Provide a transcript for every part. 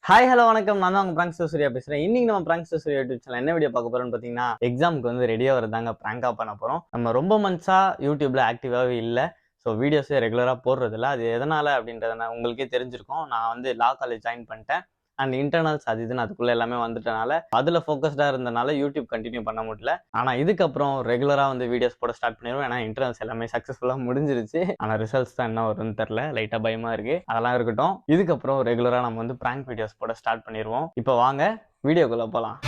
Hi hello வணக்கம். நான் தான் உங்க பிராங்க் சூர்யா பேசுறேன். இன்னைக்கு நம்ம பிராங்க் சூர்யா யூடியூப் சேனல் என்ன வீடியோ பார்க்க போறோம்னு பார்த்தீங்கன்னா, எக்ஸாமுக்கு வந்து ரெடியா வரதாங்க பிராங்கா பண்ண போறோம். நம்ம ரொம்ப மந்த்ஸா யூடியூப்ல ஆக்டிவாவே இல்லை. ஸோ வீடியோஸே ரெகுலரா போடுறதில்ல. அது எதனால அப்படின்றத நான் உங்களுக்கே தெரிஞ்சிருக்கும். நான் வந்து லா காலேஜ் ஜாயின் பண்ணிட்டேன். அண்ட் இன்டர்னல்ஸ் அது இதுன்னு அதுக்குள்ள எல்லாமே வந்துட்டனால அதுல ஃபோக்கஸ்டா இருந்தனால யூடியூப் கண்டினியூ பண்ண முடியல. ஆனா இதுக்கப்புறம் ரெகுலரா வந்து வீடியோஸ் போட ஸ்டார்ட் பண்ணிடுவோம். ஏன்னா இன்டர்னல்ஸ் எல்லாமே சக்சஸ்ஃபுல்லா முடிஞ்சிருச்சு. ஆனா ரிசல்ட்ஸ் தான் என்ன வரும்னு தெரியல. லைட்டா பயமா இருக்கு. அதெல்லாம் இருக்கட்டும். இதுக்கப்புறம் ரெகுலரா நம்ம வந்து பிராங்க் வீடியோஸ் போட ஸ்டார்ட் பண்ணிடுவோம். இப்போ வாங்க வீடியோக்குள்ள போலாம்.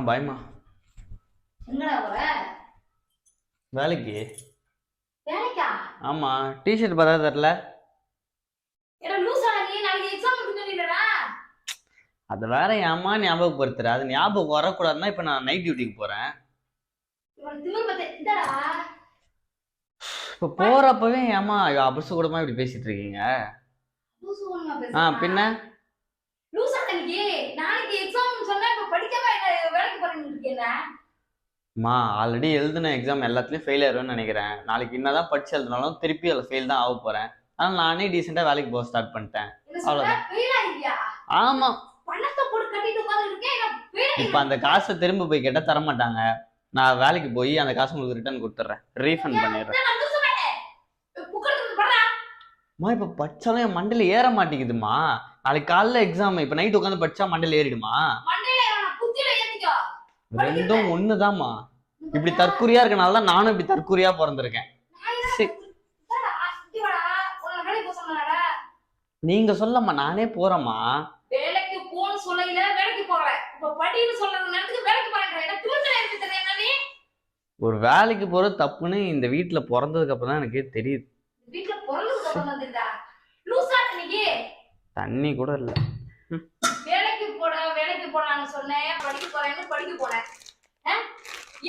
பயமா எங்கடா போற? வேலைக்கு. வேலைக்கா? ஆமா, டிஷர்ட் பார்த்தா தெரியல. எடா லூசா நீ, நாளைக்கு எக்ஸாம் இருக்குன்னு சொல்லிடடா. அது வேற ஏமா ஞாபகப்படுத்துற? அது ஞாபகம் வரக்கூடாதுன்னா இப்ப நான் நைட் டியூட்டிக்கு போறேன். இவன் திமிர் பத்த இந்தடா. இப்ப போறப்பவே ஏமா அபச கூடமா இப்படி பேசிட்டு இருக்கீங்க? லூசு ஒண்ணுமா பேசுறா? பின்ன லூசா நீ, நாளைக்கு எக்ஸாம் சொன்னா இப்ப படிக்காம என்ன வேலைக்கு போறேன்னு இருக்கேன்னா? ஆல்ரெடி எழுதின எக்ஸாம் எல்லாத்துலயும் ஃபெயில் ஆயிருவேன்னு நினைக்கிறேன். நாளைக்கு என்னதான் படிச்சு எழுதினாலும் திருப்பி அதில் ஃபெயில் தான் ஆக போறேன். அதனால நானே டீசெண்டா வேலைக்கு போக ஸ்டார்ட் பண்ணிட்டேன். அவ்வளவுதான். ஃபெயில் ஆயியா? ஆமா. பணத்தை போட்டு கட்டிட்டு உட்கார்ந்து இருக்கேன். இப்ப அந்த காசை திரும்ப போய் கேட்டா தர மாட்டாங்க. நான் வேலைக்கு போய் அந்த காசை உங்களுக்கு ரிட்டர்ன் கொடுத்துட்றேன், ரீஃபண்ட் பண்ணிடுறேன். இப்ப படிச்சாலும் என் மண்டையில ஏற மாட்டேங்குதுமா. நாளைக்கு காலைல எக்ஸாம், இப்ப நைட் உட்காந்து படிச்சா மண்டையில ஏறிடுமா? ரெண்டும் ஒண்ணுதாம்மா. இப்படி தற்குறியா இருக்கனால தான் நானும் இப்படி தற்குறியா பிறந்திருக்கேன். நீங்க சொல்லம்மா, நானே போறேம்மா. வேலைக்கு போன்னு சொல்லல, வேலைக்கு போகல. இப்ப படின்னு சொல்றது நேரத்துக்கு வேலைக்கு போறேன். எனக்கு தூண்டல இருக்கு தெரியுமா நீ? ஒரு வேலைக்கு போறது தப்புன்னு இந்த வீட்டுல பிறந்ததுக்கு அப்புறம் தான் எனக்கே தெரியுது. வீட்டுல பிறந்ததுக்கு அப்புறம் தான் தெரியுதா? லூசா நீ? தண்ணி கூட இல்ல. வேலைக்கு போடான்னு சொன்னேன், படிக்க போறேன்னு படிக்க போறேன்.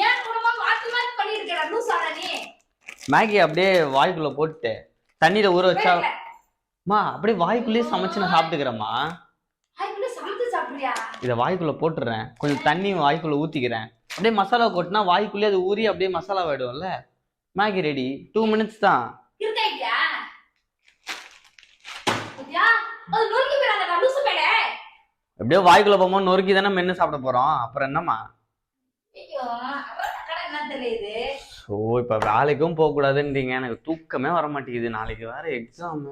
ஏன் குடும்பம் மாத்தி மாத்தி பண்ணிருக்கடா லூசாடா நீ? மேகி அப்படியே வாய்க்குள்ள போட்டு தண்ணியில ஊற வச்சா அப்படியே வாய்க்குள்ளேயே சமைச்சு நான் சாப்பிட்டுக்கிறேம்மா. வாய்க்குள்ள சமைச்சு சாப்பிடுறியா? இத வாய்க்குள்ள போட்டுறேன், கொஞ்சம் தண்ணி வாய்க்குள்ள ஊத்திக்கிறேன். அப்படியே மசாலா கொட்டினா வாய்க்குள்ளேயே அது ஊறி அப்படியே மசாலா ஆயிடும்ல. Maggi ready. 2 minutes தான். இருக்கையா? புதியா? அது நொறுக்கி போறானடா லூசு மேல. அப்படியே வாய்க்குள்ள போகும்போது நொறுக்கி தானே மென்னு சாப்பிட போறோம். அப்புறம் என்னம்மா? ஐயோ, கடை என்ன தெரியுது? ஸோ இப்போ வேலைக்கும் போக கூடாதுன்றீங்க. எனக்கு தூக்கமே வர மாட்டேங்குது. நாளைக்கு வேற எக்ஸாம்.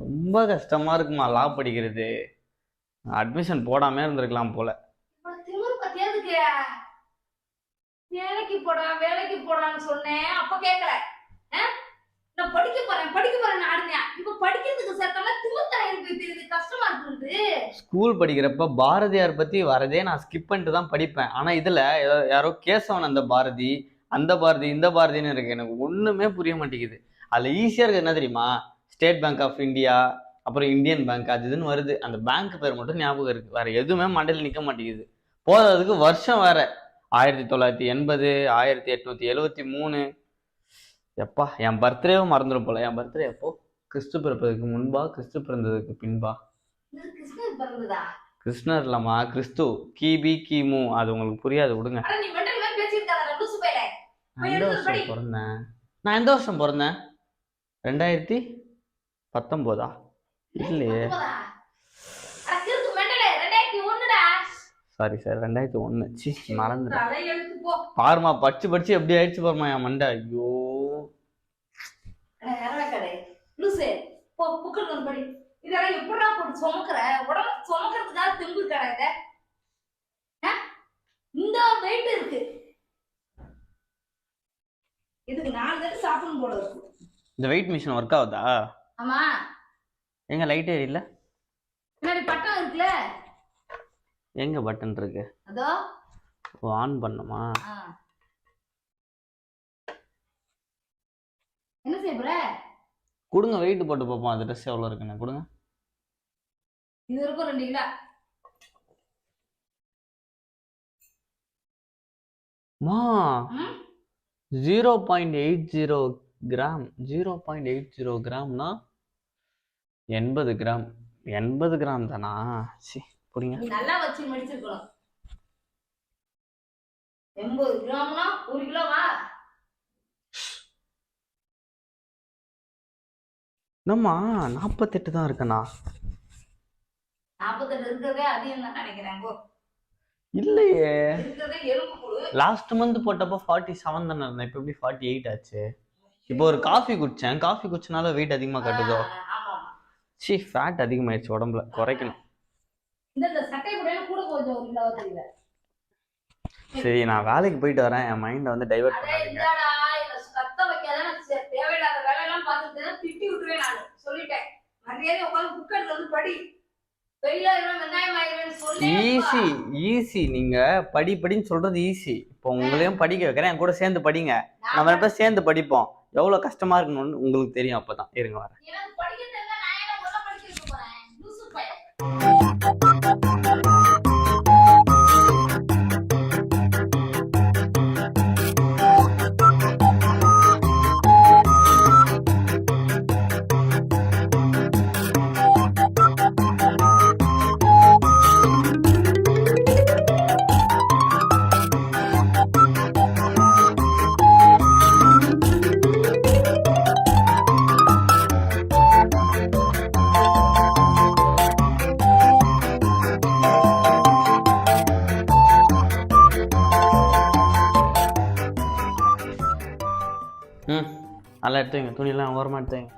ரொம்ப கஷ்டமா இருக்குமா லா படிக்கிறது. அட்மிஷன் போடாம இருந்திருக்கலாம் போல. வேலைக்கு போடான்னு சொன்னேன், அப்ப கேட்கல. நான் படிக்க போறேன் ஆடுனேன். இப்ப படிக்கிறதுக்கு சேர்த்தா திமுத்தரை இருக்கு, கஷ்டமா இருக்குது. ஸ்கூல் படிக்கிறப்ப பாரதியார் பத்தி வரதே நான் ஸ்கிப் பண்ணிட்டு தான் படிப்பேன். ஆனா இதுல யாரோ கேசவன் அந்த பாரதி, அந்த பாரதி, இந்த பாரதின்னு இருக்கு. எனக்கு ஒண்ணுமே புரிய மாட்டேங்குது. அதுல ஈஸியா இருக்கு என்ன தெரியுமா? ஸ்டேட் பேங்க் ஆஃப் இந்தியா, அப்புறம் இந்தியன் பேங்க், அது இதுன்னு வருது. அந்த பேங்க் பேர் மட்டும் ஞாபகம் இருக்கு. வேற எதுவுமே மண்டையில் நிக்க மாட்டேங்குது. போறதுக்கு வருஷம் வேற 1980, 1873. எப்பா, என் பர்த்டேவும் மறந்துடும் போல. என் பர்த்டே எப்போ? கிறிஸ்து பிறப்பதற்கு முன்பா, கிறிஸ்து பிறந்ததுக்கு பின்பா? கிருஷ்ணர் இல்லம்மா, கிறிஸ்து. கிபி கிமு, அது உங்களுக்கு புரியாது, விடுங்க. எந்த வருஷம் பிறந்தேன்? நான் எந்த வருஷம் பிறந்தேன்? 2019 இல்லையே. Sorry sir, 2001. மறந்துட்டேன். பாருமா, படிச்சு எப்படி ஆயிடுச்சு பாருமா என் மண்டை. ஐயோ, இதெல்லாம் எப்படா போட்டு சுமக்கிற? உடம்பு சுமக்கிறதுக்காக தெம்பு கிடையாது. இந்த வெயிட் இருக்கு, இதுக்கு 4 தடவை சாப்பிடணும் போல இருக்கு. இந்த வெயிட் மிஷின் ஒர்க் ஆகுதா? ஆமா. எங்க லைட் எரியல? பின்னாடி பட்டன் இருக்குல்ல. எங்க பட்டன் இருக்கு? அதோ ஆன் பண்ணுமா? என்ன செய்ய போற? கொடுங்க, வெயிட் போட்டு பார்ப்போம் அது ட்ரெஸ் எவ்வளோ இருக்குன்னு. கொடுங்க. இது இருக்கும் 2 கிலோ. மா 0.80 கிராம். 0.80 கிராம்னா 80 கிராம். 80 கிராம் தானா? சரி புரியுங்க. நீ நல்லா வச்சு முடிச்சிருக்கணும். 80 கிராம்னா 1 கிலோவா? என்னம்மா 48 தான் இருக்கண்ணா? 48 இருக்கிறதே அதிகம் தான் நினைக்கிறேன். இல்லையே, இருக்கிறதே எலும்பு கூடு. லாஸ்ட் மந்த் போட்டப்போ 47 தானே இருந்தேன். இப்போ எப்படி 48 ஆச்சு? இப்போ ஒரு காஃபி குடிச்சேன். காஃபி குடிச்சனால வெயிட் அதிகமாக கட்டுதோ? ஆமா. சி, ஃபேட் அதிகமாயிடுச்சு உடம்புல, குறைக்கணும். இந்த சட்டை கூட கூட கொஞ்சம் 1 கிலோவா தெரியல. சரி, நான் வேலைக்கு போயிட்டு வரேன். என் மைண்டை வந்து டைவர்ட் பண்ணாதீங்க. இல்லடா, இந்த கத்த வைக்காத. தேவையில்லாத வேலையெல்லாம் பார்த்துட்டு திட்டி விட்டுருவேன். நான் சொல்லிட்டேன். மரியாதை உட்காந்து புக் எடுத்து வந்து படி. ஈஸி. நீங்க படின்னு சொல்றது ஈஸி. இப்போ உங்களையும் படிக்க வைக்கிறேன், என் கூட சேர்ந்து படிங்க. நம்ம 2 பேரும் சேர்ந்து படிப்போம். எவ்வளவு கஷ்டமா இருக்கணும்னு உங்களுக்கு தெரியும். அப்பதான் இருங்க வரேன். நல்லா எடுத்துங்க, துணியெல்லாம் ஓரமாக எடுத்துங்க.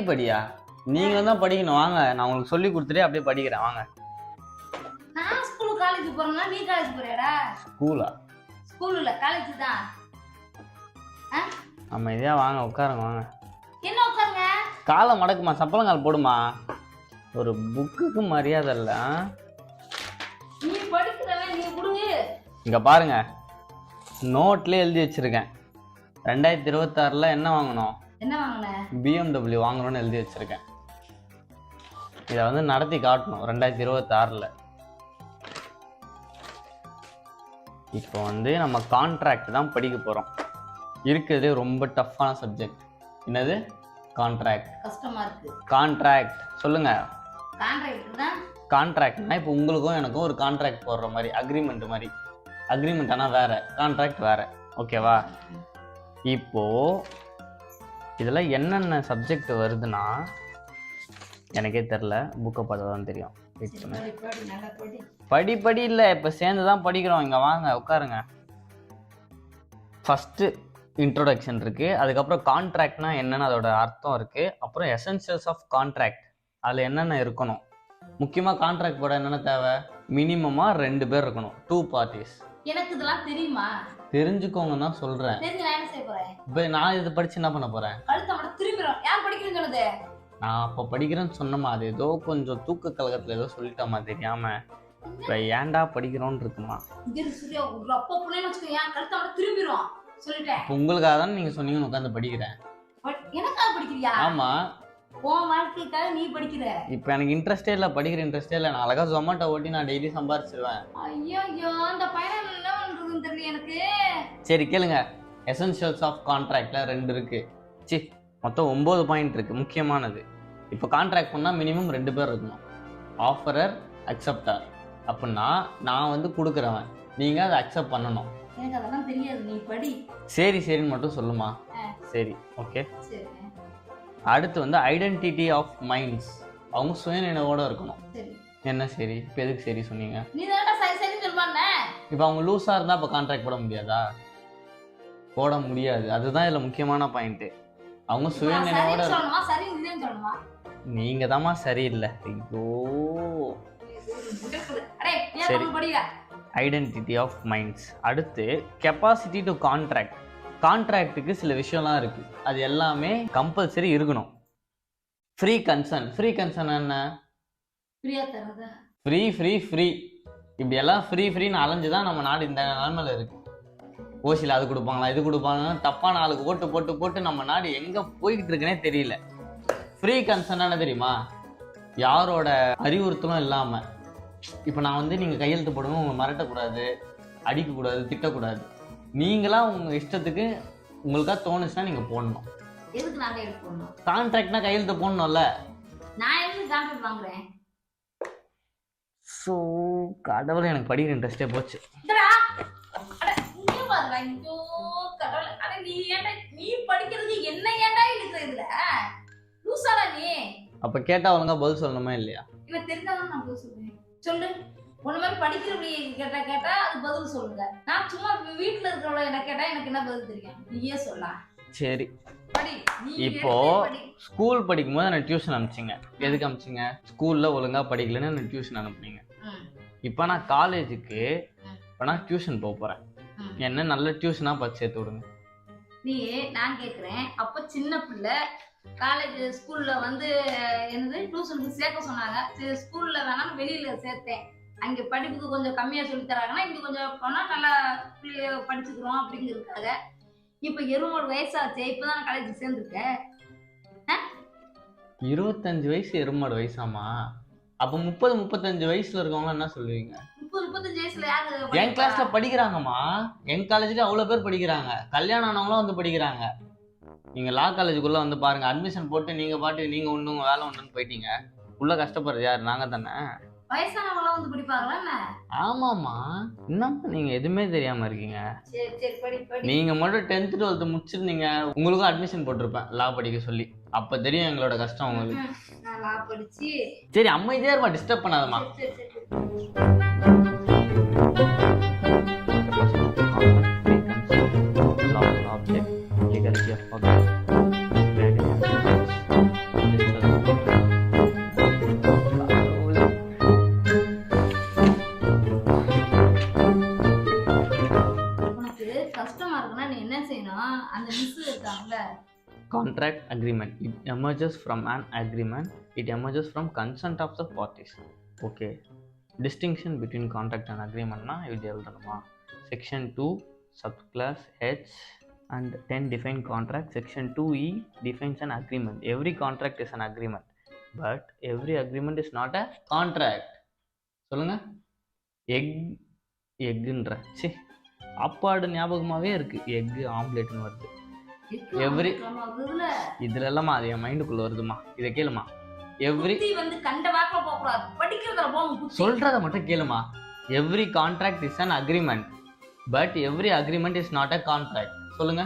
படியா? நீங்களும் தான் படிக்கணும். வாங்க, நான் உங்களுக்கு சொல்லி கொடுத்துட்டே அப்படியே படிக்கிறேன். வாங்க. நான் ஸ்கூல் காலேஜ் போறேன்னா நீ காலேஜ் போறியாடா? ஸ்கூலா? ஸ்கூல் இல்ல, காலேஜ் தான். ஆமா, இதே வாங்க, உட்காருங்க. வாங்க. என்ன உட்காருங்க? காலை மடக்குமா, சப்பளங்கால் போடுமா. ஒரு புக்குக்கு மரியாதை இல்ல. நீ படிக்கிறவன், நீ குடுங்க. இங்க பாருங்க, நோட்ல எழுதி வச்சிருக்கேன். 2026ல என்ன வாங்கணும்? என்ன வாங்கின? BMW வாங்கணும்னு எழுதி வச்சிருக்கேன். இதை வந்து நடத்தி காட்டணும் 2026ல. இப்போ வந்து நம்ம கான்ட்ராக்ட் தான் படிக்க போறோம். இருக்கிறதே ரொம்ப டஃப்பான சப்ஜெக்ட். என்னது? கான்ட்ராக்ட். கஷ்டமா இருக்கு. கான்ட்ராக்ட் சொல்லுங்க. கான்ட்ராக்ட் தான். கான்ட்ராக்ட்னா இப்போ உங்களுக்கும் எனக்கும் ஒரு கான்ட்ராக்ட் போடுற மாதிரி, அக்ரிமெண்ட் மாதிரி. அக்ரிமெண்ட் ஆனால் வேற, கான்ட்ராக்ட் வேற. ஓகேவா? இப்போ இதில் என்னென்ன சப்ஜெக்ட் வருதுன்னா எனக்கே தெரில, புக்கை பார்த்தா தான் தெரியும். படி இல்லை, இப்போ சேர்ந்து தான் படிக்கிறோம். இங்கே வாங்க, உட்காருங்க. ஃபஸ்ட்டு இன்ட்ரோடக்ஷன் இருக்குது, அதுக்கப்புறம் கான்ட்ராக்ட்னா என்னென்னு அதோட அர்த்தம் இருக்குது, அப்புறம் எசென்ஷியல்ஸ் ஆஃப் கான்ட்ராக்ட், அதில் என்னென்ன இருக்கணும். முக்கியமாக கான்ட்ராக்ட் போட என்னென்ன தேவை? மினிமமாக 2 பேர் இருக்கணும், 2 பார்ட்டிஸ். எனக்கு இதெல்லாம் தெரியுமா? தெரிஞ்சுக்கோங்க தான் சொல்றேன். தெரிஞ்சு நான் என்ன செய்ய போறேன்? இப்போ நான் இதை படிச்சு என்ன பண்ண போறேன்? கழுத்தை மட்டும் திரும்பிறோம். யார் படிக்கிறேன்னு சொன்னது? நான் அப்போ படிக்கிறேன்னு சொன்னமா, அது ஏதோ கொஞ்சம் தூக்க கலகத்துல ஏதோ சொல்லிட்டோமா தெரியாம. இப்போ ஏன்டா படிக்கிறோன்னு இருக்குமா? சூர்யா அப்போ புள்ளைன்னு வச்சுக்கோ, ஏன் கழுத்தை மட்டும் திரும்பிறோம் சொல்லிட்டேன். இப்போ உங்களுக்காக தான் நீங்க சொன்னீங்கன்னு உட்காந்து படிக்கிறேன். எனக்காக படிக்கிறியா? ஆமா, உன் வாழ்க்கைக்காக நீ படிக்கிற. இப்போ எனக்கு இன்ட்ரெஸ்டே இல்லை, படிக்கிற இன்ட்ரெஸ்டே இல்லை. நான் அழகா ஜொமேட்டோ ஓட்டி நான் டெய்லி சம்பாரிச்சிருவேன். ஐயோ, அந்த பையன் என்ன பண்றதுன்னு தெரியல எனக்கு. சரி கேளுங்க, எசென்ஷியல்ஸ் ஆஃப் கான்ட்ராக்ட்ல 2 இருக்கு. மொத்தம் 9 பாயிண்ட் இருக்கு, முக்கியமானது. இப்போ கான்ட்ராக்ட் பண்ணா மினிமம் 2 பேர் இருக்கணும். Offerer, acceptor. அப்படின்னா நான் வந்து கொடுக்குறவன், நீங்க அதை அக்செப்ட் பண்ணணும். எனக்கு அதெல்லாம் தெரியாது, நீ படி. சரின்னு மட்டும் சொல்லுமா. சரி, ஓகே. சரி. அடுத்து வந்து ஐடென்டிட்டி ஆஃப் மைண்ட்ஸ், அவங்க சுயநினைவோட இருக்கணும். சரி. என்ன சரி? இப்போ எதுக்கு சரி சொன்னீங்க? நீ தானடா சரின்னு சொல்வானே. இப்போ அவங்க லூஸா இருந்தா அப்போ கான்ட்ராக்ட் போட முடியாதா? போட முடியாது. அதுதான் இதுல முக்கியமான பாயிண்ட். அவங்க சுயநினைவோட சொல்லணுமா, சரி இல்லைன்னு சொல்லணுமா? நீங்க தாமா சரியில்லை. ஐயோ. சரி, ஐடென்டிட்டி ஆஃப் மைண்ட்ஸ். அடுத்து கெப்பாசிட்டி டு கான்ட்ராக்ட். கான்ட்ராக்டுக்கு சில விஷயம்லாம் இருக்கு, அது எல்லாமே கம்பல்சரி இருக்கணும். Free concern. ஃப்ரீ கன்சர்ன் என்ன? ஃப்ரீ ஃப்ரீ ஃப்ரீ இப்படி எல்லாம் ஃப்ரீன்னு அலைஞ்சு தான் நம்ம நாடு இந்த நிலைமையில இருக்கு. ஓசியில் அது கொடுப்பாங்களா இது கொடுப்பாங்கன்னா தப்பான ஆளுக்கு போட்டு நம்ம நாடு எங்கே போய்கிட்டு இருக்குன்னே தெரியல. ஃப்ரீ கன்சர்னான தெரியுமா, யாரோட அறிவுறுத்தலும் இல்லாமல். இப்போ நான் வந்து நீங்கள் கையெழுத்து போடுங்க, உங்களை மிரட்டக்கூடாது, அடிக்கக்கூடாது, திட்டக்கூடாது. நீங்களாம் உங்கள் இஷ்டத்துக்கு உங்களுக்கா தோணுச்சுன்னா நீங்கள் போடணும். எதுக்கு நான் கையெழுத்து போடணும்? கான்ட்ராக்ட்னா கையெழுத்து போடணும்ல. நான் எதுக்கு கான்ட்ராக்ட் வாங்குறேன்? ஸோ கடவுளை எனக்கு படிக்கிற இன்ட்ரெஸ்டே போச்சு. நீ படிக்கிறதுக்கு என்ன ஏன்டா இழுக்கிற இதுல? லூசாடா நீ? அப்ப கேட்டா ஒழுங்கா பதில் சொல்லணுமா இல்லையா? இவன் தெரிஞ்சாதான் நான் பதில் சொல்லுவேன். சொல்லு. உன்ன மாதிரி படிக்கிறவங்க கேட்டா அது பதில் சொல்லுங்க. நான் சும்மா வீட்டுல இருக்கிறவள என்ன கேட்டா எனக்கு என்ன பதில் தெரியும்? நீயே சொல்லலாம். சரி. படி. இப்போ ஸ்கூல் படிக்கும் போது நான் டியூஷன் அனுப்பிச்சிங்க. எதுக்கு அனுப்பிச்சிங்க? ஸ்கூல்ல ஒழுங்கா படிக்கலன்னு நான் டியூஷன் அனுப்புனீங்க. இப்போ நான் காலேஜுக்கு இப்போ நான் டியூஷன் போறேன். என்ன நல்ல டியூஷனா பார்த்து சேர்த்து விடுங்க. நீ நான் கேட்குறேன், அப்போ சின்ன பிள்ளை காலேஜ் ஸ்கூல்ல வந்து என்னது டியூஷனுக்கு சேர்க்க சொன்னாங்க. சரி ஸ்கூல்ல வேணாலும் வெளியில சேர்த்தேன். அங்கே படிப்புக்கு கொஞ்சம் கம்மியாக சொல்லி தராங்கன்னா இங்கே கொஞ்சம் போனால் நல்லா பிள்ளைய படிச்சுக்கிறோம் அப்படிங்கிறதுக்காக. இப்போ 20 வயசாச்சு, இப்போதான் காலேஜ் சேர்ந்துருக்க. 25 வயசு எருமாடு வயசாமா? அப்போ 30-35 வயசுல இருக்கவங்க என்ன சொல்லுவீங்க? 30-35 வயசுல யாரு என் கிளாஸ்ல படிக்கிறாங்கம்மா. என் காலேஜ்ல அவ்வளவு பேர் படிக்கிறாங்க. கல்யாணம் ஆனவங்களும் வந்து படிக்கிறாங்க. நீங்க லா காலேஜுக்குள்ள வந்து பாருங்க. அட்மிஷன் போட்டு நீங்க பாட்டு நீங்க ஒண்ணு உங்க வேலை ஒண்ணுன்னு போயிட்டீங்க. உள்ள கஷ்டப்படுறது யாரு? நாங்க தானே. வயசானவங்களும் வந்து படிப்பாங்களா? ஆமாமா. என்னம்மா நீங்க எதுவுமே தெரியாம இருக்கீங்க. நீங்க மட்டும் 10th 12th முடிச்சிருந்தீங்க, உங்களுக்கும் அட்மிஷன் போட்டிருப்பேன் லா படிக்க சொல்லி. அப்ப தெரியும் எங்களோட கஷ்டம் உங்களுக்கு. சரி அமைதியா இருமா, disturb பண்ணாதம்மா. Contract agreement. It emerges from an agreement. It emerges from consent of the parties. Okay. Distinction between contract and agreement na இது எழுதணுமா? Section 2 subclass H and 10 define contract. Section 2E defines an agreement. Every contract is an agreement, but every agreement is not a contract. சொல்லுங்க. எக்குன்ற C அப்பாடு ஞாபகமாவே இருக்கு. Egg ஆம்லேட்னு வருது. Every இதுல எல்லாமா அது என் மைண்டுக்குள்ள வருதுமா. இதை கேளுமா. Every வந்து கண்ட வாக்குல போக கூடாது, படிக்கிறதுல போங்க. சொல்றத மட்டும் கேளுமா. Every contract is an agreement, but every agreement is not a contract. சொல்லுங்க.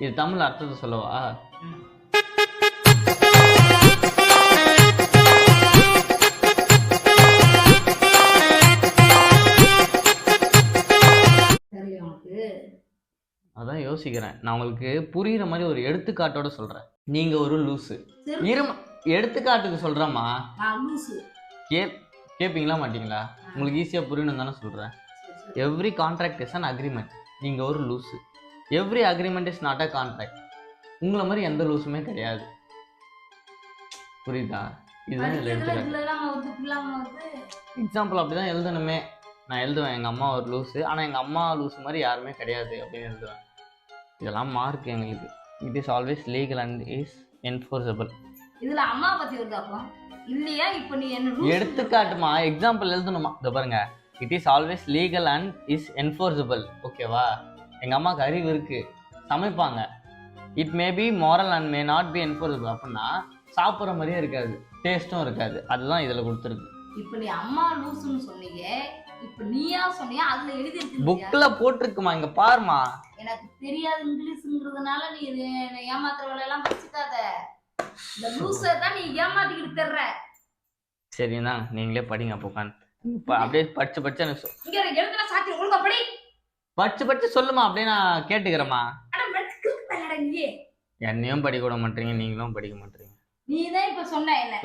இது தமிழ் அர்த்தத்தை சொல்லவா? அதான் யோசிக்கிறேன். நான் உங்களுக்கு புரியுற மாதிரி ஒரு எடுத்துக்காட்டோட சொல்றேன். நீங்க ஒரு லூசு. எடுத்துக்காட்டுக்கு சொல்றேம்மா. கேப்பீங்களா மாட்டீங்களா? உங்களுக்கு ஈஸியா புரியணும் தானே சொல்றேன். Every contract is an agreement. நீங்க ஒரு லூசு. Every agreement is not a contract. உங்களை மாதிரி எந்த லூசுமே கிடையாது. புரியுதா? இதுதான் இதுல எடுத்துக்காட்டு. எக்ஸாம்பிள் அப்படிதான் எழுதணுமே. நான் எழுதுவேன் எங்கள் அம்மா ஒரு லூஸு, ஆனால் எங்கள் அம்மா லூஸு மாதிரி யாருமே கிடையாது அப்படின்னு எழுதுவேன். இதெல்லாம் மார்க் எங்களுக்கு. It is always legal and is enforceable. இதில் அம்மா பற்றி வருதாப்பா இல்லையா? இப்போ நீ என்ன எடுத்துக்காட்டுமா, எக்ஸாம்பிள் எழுதணுமா? இதை பாருங்க. It is always legal and is enforceable. ஓகேவா? எங்கள் அம்மாவுக்கு அறிவு இருக்குது, சமைப்பாங்க. It may be moral and may not be enforceable. அப்படின்னா சாப்பிட்ற மாதிரியே இருக்காது, டேஸ்ட்டும் இருக்காது. அதுதான் இதில் கொடுத்துருக்கு. இப்போ நீ அம்மா லூசுன்னு சொன்னீங்க, இப்ப நீயா சொன்னியா? அதுல எழுதி இருக்கு, புக்ல போட்டுருக்குமா, இங்க பாருமா. எனக்கு தெரியாது இங்கிலீஷ்ங்கிறதுனால நீ ஏமாத்துற வேலை எல்லாம் படிச்சுக்காத. இந்த லூசை தான் நீ ஏமாத்திக்கிட்டு தர்ற. சரிண்ணா, நீங்களே படிங்க. அப்போ அப்படியே படிச்சு இங்க எழுதுனா சாத்தி ஒழுங்கா படி. படிச்சு சொல்லுமா, அப்படியே நான் கேட்டுக்கிறேம்மா. என்னையும் படிக்க விட மாட்டீங்க, நீங்களும் படிக்க மாட்டீங்க. நீதான் இப்ப சொன்ன என்ன?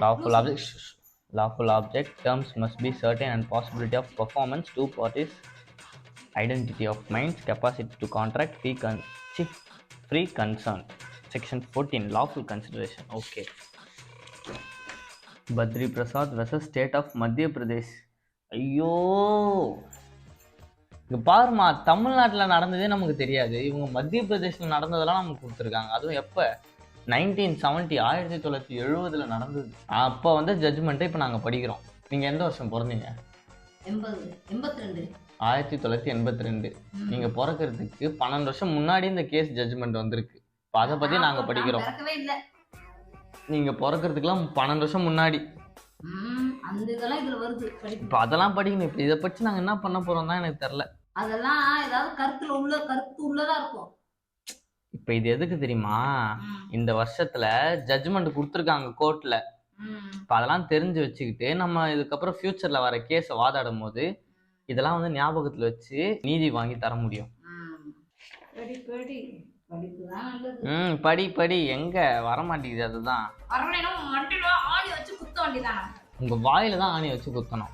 Lawful object terms must be certain and possibility of performance, two parties, identity of minds, capacity to contract, free consent. Section 14 lawful consideration. Okay. Badri Prasad versus state of Madhya Pradesh. ஐயோ, இங்கே பாருமா, தமிழ்நாட்டில் நடந்ததே நமக்கு தெரியாது, இவங்க மத்திய பிரதேசில் நடந்ததெல்லாம் நமக்கு கொடுத்துருக்காங்க. அதுவும் எப்போ? 1970, 1970 நடந்தது. அப்போ வந்து ஜட்ஜ்மெண்ட்டை இப்போ நாங்கள் படிக்கிறோம். நீங்கள் எந்த வருஷம் பிறந்தீங்க? 1982. நீங்கள் பிறக்கிறதுக்கு 12 வருஷம் முன்னாடி இந்த கேஸ் ஜட்ஜ்மெண்ட் வந்திருக்கு. இப்போ அதை பற்றி நாங்கள் படிக்கிறோம். நீங்கள் பிறக்கிறதுக்குலாம் 12 வருஷம் முன்னாடி. இப்போ அதெல்லாம் படிக்கணும். இப்போ இதை பற்றி நாங்கள் என்ன பண்ண போகிறோம் தான் எனக்கு தெரில. அதெல்லாம் ஏதாவது கருத்து உள்ளதா இருக்கும். இப்போ இது எதுக்கு தெரியுமா? இந்த வருஷத்துல ஜட்ஜ்மெண்ட் கொடுத்துருக்காங்க கோர்ட்ல. இப்போ அதெல்லாம் தெரிஞ்சு வச்சுக்கிட்டு நம்ம இதுக்கப்புறம் ஃபியூச்சர்ல வர கேஸை வாதாடும் போது இதெல்லாம் வந்து ஞாபகத்துல வச்சு நீதி வாங்கி தர முடியும். படி எங்க வர மாட்டேங்குது. அதுதான் உங்க வாயில தான் ஆணி வச்சு குத்தணும்.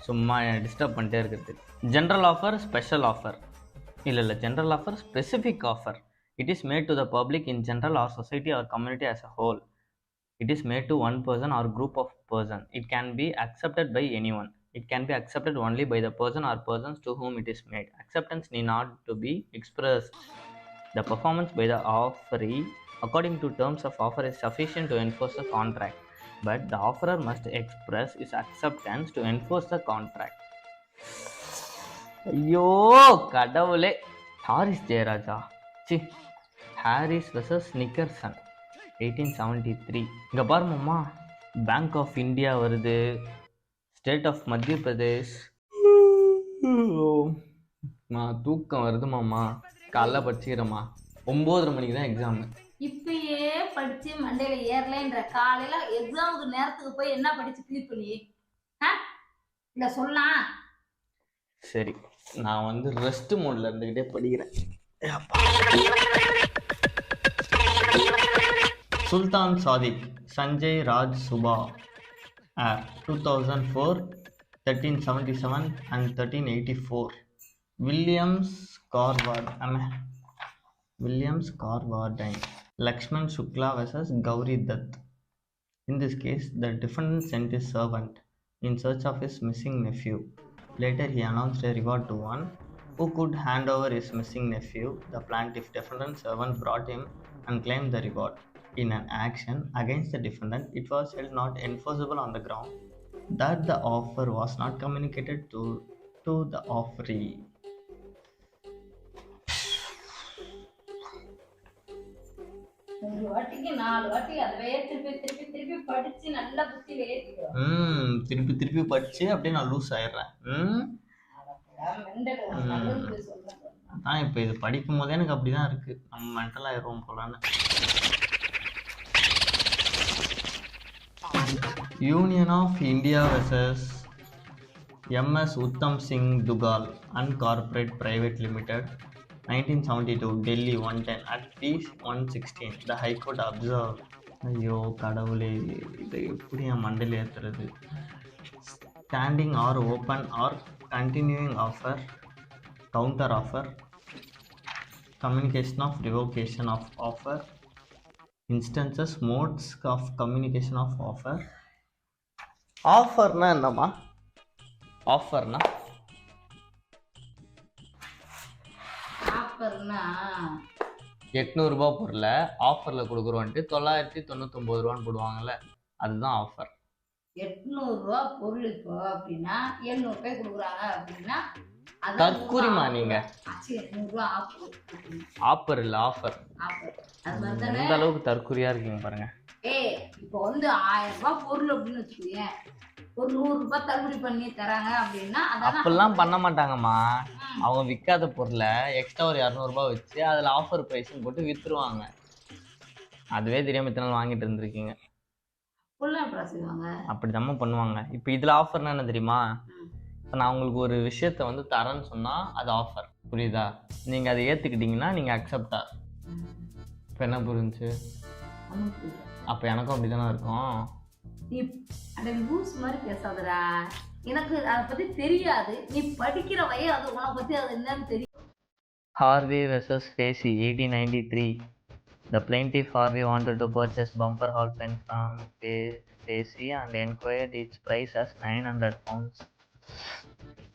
சும்மா டிஸ்டர்ப் பண்ணிட்டே இருக்கிறது. General offer, special offer. இல்லை general offer, specific offer. It is made to the public in general or society or community as a whole. It is made to one person or group of person. It can be accepted by any one. It can be accepted only by the person or persons to whom it is made. Acceptance need not to be expressed. The performance by the offeree according to terms of offer is sufficient to enforce the contract, but the offerer must express his acceptance to enforce the contract. ஐயோ கடவுளே. Harris Jayaraja Harris versus Nickerson 1873. இங்கே பாருமாம்மா, Bank of India வருது, State of Madhya Pradesh. தூக்கம் வருது மாமா, காலைல படிச்சுக்கிறேம்மா. 9:30 மணிக்கு தான் எக்ஸாமு. இப்பயே படிச்சு மண்டையில ஏறலைன்ற காலையில எக்ஸாமுக்கு நேரத்துக்கு போய் என்ன படிச்சு கிளிக் பண்ணி இல்ல சொல்லலாம். சரி, நான் வந்து ரெஸ்ட் மோட்ல இருந்துகிட்டே படிக்கிறேன். சுல்தான் Sadiq, Sanjay Raj Subha, 2004, 1377 and 1384. Williams Carvardine, Lakshman Shukla versus Gauri Dutt. In this case, the defendant sent his servant in search of his missing nephew. Later, he announced a reward to one who could hand over his missing nephew. The plaintiff defendant's servant brought him and claimed the reward. In an action against the defendant, it was held not enforceable on the ground that the offer was not communicated to the offeree. திருப்பி படிச்சு அப்படியே நான் loose ஆயிடுறேன். இப்போ இது படிக்கும் போதே எனக்கு அப்படிதான் இருக்கு, நம்ம மென்டல் ஆயிடுவோம் போலான்னு. Union of India versus MS Uttam Singh Dugal Uncorporate Private Limited, 1972, Delhi 110 at P116. The High Court observed. ஐயோ கடவுளே, இதை எப்படி என் மண்டையில் ஏற்றுறது? Standing or open or continuing offer, counter offer, communication of revocation of offer, instances, modes of communication of offer. ஆஃபர்னா என்னம்மா? ஆஃபர்னா 800 ரூபாய் பொருளை ஆஃபரில் கொடுக்குறோன்ட்டு 999 ரூபான்னு போடுவாங்கல்ல, அதுதான் ஆஃபர். 800 ரூபா பொருள் இப்போ அப்படின்னா 700 ரூபாய் கொடுக்குறாங்க அப்படின்னா தற்கூரிமா நீங்க. ஆஃபர் இல்ல ஆஃபர். எந்த அளவுக்கு தற்கூரியா இருக்கீங்க பாருங்க. இப்போ வந்து 1000 ரூபாய் பொருள் அப்படின்னு வச்சுக்கோங்க, ஒரு 100 ரூபாய் தள்ளுபடி பண்ணி தராங்க அப்படின்னா அப்பெல்லாம் பண்ண மாட்டாங்கம்மா. அவங்க விற்காத பொருளை எக்ஸ்ட்ரா ஒரு 200 ரூபாய் வச்சு அதுல ஆஃபர் பிரைஸ் போட்டு வித்துருவாங்க. அதுவே தெரியாம இத்தனை நாள் வாங்கிட்டு இருந்திருக்கீங்க. அப்படிதான் பண்ணுவாங்க. இப்போ இதுல ஆஃபர்னா என்ன தெரியுமா? இப்போ நான் உங்களுக்கு ஒரு விஷயத்த வந்து தரேன்னு சொன்னால் அது ஆஃபர், புரியுதா? நீங்கள் அதை ஏற்றுக்கிட்டீங்கன்னா நீங்கள் அக்செப்டா. இப்போ என்ன புரிஞ்சு? அப்போ எனக்கும் அப்படி தானே இருக்கும். நீ அந்த லூஸ் மாதிரி பேசாதடா, எனக்கு அதை பற்றி தெரியாது. நீ படிக்கிற வய அது உன்னை பற்றி அது என்னன்னு தெரியும். Harvey versus Facey 1893. The plaintiff Harvey wanted to purchase bumper hall pen from Stacy and inquired its price as 900 pounds.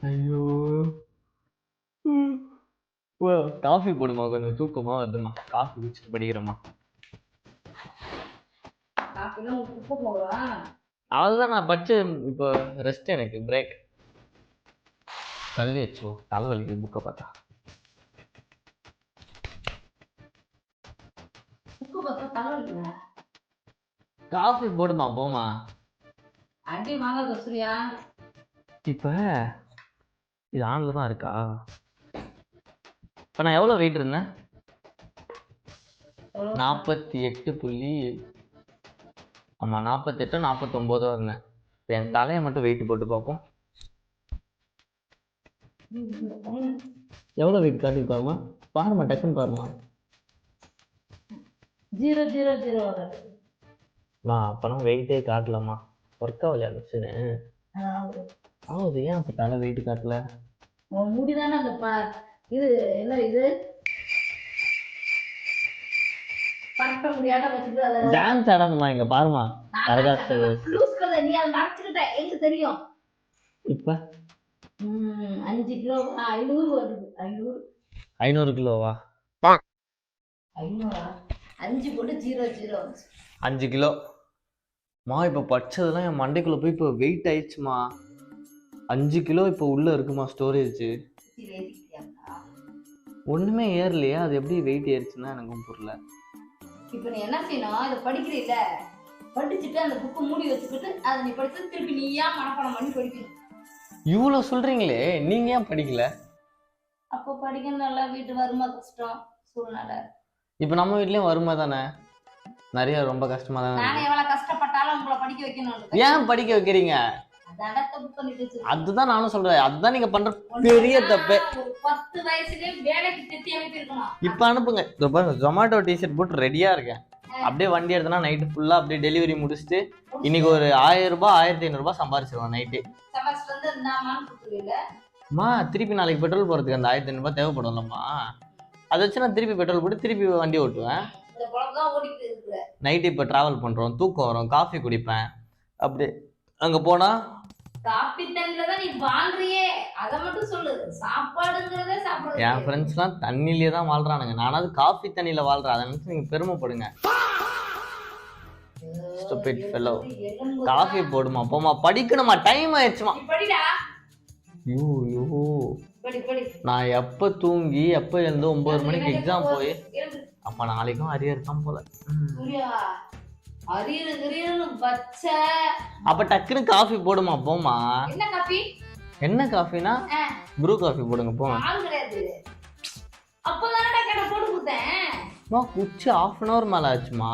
ஐயோ காஃபி போடுமா, கொஞ்சம் தூக்கமா வருதுமா. காஃபி குடிச்சிட்டு படிக்கிறோமா. அவ்வளோதான் நான் படிச்சு இப்போ ரெஸ்ட், எனக்கு பிரேக். தள்ளி வச்சோ தலைவலிக்கு புக்கை பார்த்தா. காஃபி போடுமா போமா. அடி வாங்க சூர்யா. இப்போ இது ஆனில் தான் இருக்கா? இப்போ நான் எவ்வளோ வெயிட் இருந்தேன்? 48. ஆமாம் 48 49 இருந்தேன். இப்போ என் தலையை மட்டும் வெயிட் போட்டு பார்ப்போம். எவ்வளோ வெயிட் காட்டி பாருமா, பாருமா டக்குன்னு பாருமா. 000. அப்போனா வெயிட்டே காட்டலாமா, ஒர்க் ஆகலையா மிஷினு? ஆகுது, ஏன் அப்போ தலை வெயிட் காட்டல? முடிதானே அந்த இது என்ன இது பட்ட முடியாத வச்சுட்டு டான்ஸ் ஆடணுமா இங்கே பாருமா. நீ அதை மறைச்சுக்கிட்ட எங்க தெரியும். இப்போ 5 கிலோ 500 வருது. 500 கிலோவா? 500 5 போட்டு 0 5 கிலோ மா. இப்போ படிச்சதெல்லாம் என் மண்டைக்குள்ள போய் இப்போ வெயிட் ஆயிடுச்சுமா. 5 கிலோ இப்போ உள்ள இருக்குமா ஸ்டோரேஜ். ஒண்ணுமே ஏறலையா, அது எப்படி வெயிட் ஏறிச்சுன்னா எனக்கும் புரியல. இப்போ நீ என்ன செய்யணும், இதை படிக்கிறீல்ல, படிச்சுட்டு அந்த புக்கை மூடி வச்சுக்கிட்டு அதை நீ படிச்சு திருப்பி நீயா மனப்பாடம் பண்ணி படிக்கணும். இவ்வளோ சொல்றீங்களே, நீங்க ஏன் படிக்கல? அப்போ படிக்கணும்ல, வீட்டு வருமா கஷ்டம் சூழ்நிலை. இப்போ நம்ம வீட்லயும் வருமா தானே, நிறைய ரொம்ப கஷ்டமா தானே. நானே எவ்வளவு கஷ்டப்பட்டாலும் உங்களை படிக்க வைக்கணும். ஏன் படிக்க வைக்கிறீங்க? அதுதான் நானும் சொல்றேன், அதுதான் நீங்க பண்ற பெரிய தப்பு. 10 வயசுலயே வேலைக்கு திட்டி அனுப்பியிருக்கணும். இப்ப அனுப்புங்க. ஜொமேட்டோ டிஷர்ட் போட்டு ரெடியா இருக்கேன். அப்படியே வண்டி எடுத்தனா நைட்டு ஃபுல்லா அப்படியே டெலிவரி முடிச்சுட்டு இன்னைக்கு ஒரு 1000 ரூபாய் 1500 ரூபாய் சம்பாரிச்சிருவேன் நைட்டு. அம்மா திருப்பி நாளைக்கு பெட்ரோல் போறதுக்கு அந்த 1500 ரூபாய் தேவைப்படும்லம்மா. அதை வச்சு நான் திருப்பி பெட்ரோல் போட்டு திருப்பி வண்டி ஓட்டுவேன். நைட்டு இப்போ டிராவல் பண்றோம், தூக்கம் வரும், காஃபி குடிப்பேன். அப்படி அங்க போனா காபி தண்ணில தான் நீ வாழ்றியே, அத மட்டும் சொல்லு. சாப்பாடுங்கறதே சாப்பிடுறது. என் ஃப்ரெண்ட்ஸ்லாம் தண்ணிலே தான் வாழ்றானுங்க, நானாவது காஃபி தண்ணில வாழ்றேன். அதை நினைச்சு நீங்க பெருமைப்படுங்க. Stupid fellow. காஃபி போடுமா போமா, படிக்கணுமா, டைம் ஆயிடுச்சுமா. படிடா. ஐயோ படி படி. நான் எப்ப தூங்கி எப்ப எழுந்து 9 மணிக்கு எக்ஸாம் போய் அப்ப நாளைக்கும் அரியர் தான் போல. அப்ப டக்குனு காஃபி போடுமா போமா. என்ன காஃபி? என்ன காஃபினா ப்ரூ காஃபி போடுங்க போங்க. அப்பதானடா கேட்ட போட்டு கொடுத்தேன். மா குச்சி 1/2 hour மேல ஆச்சுமா.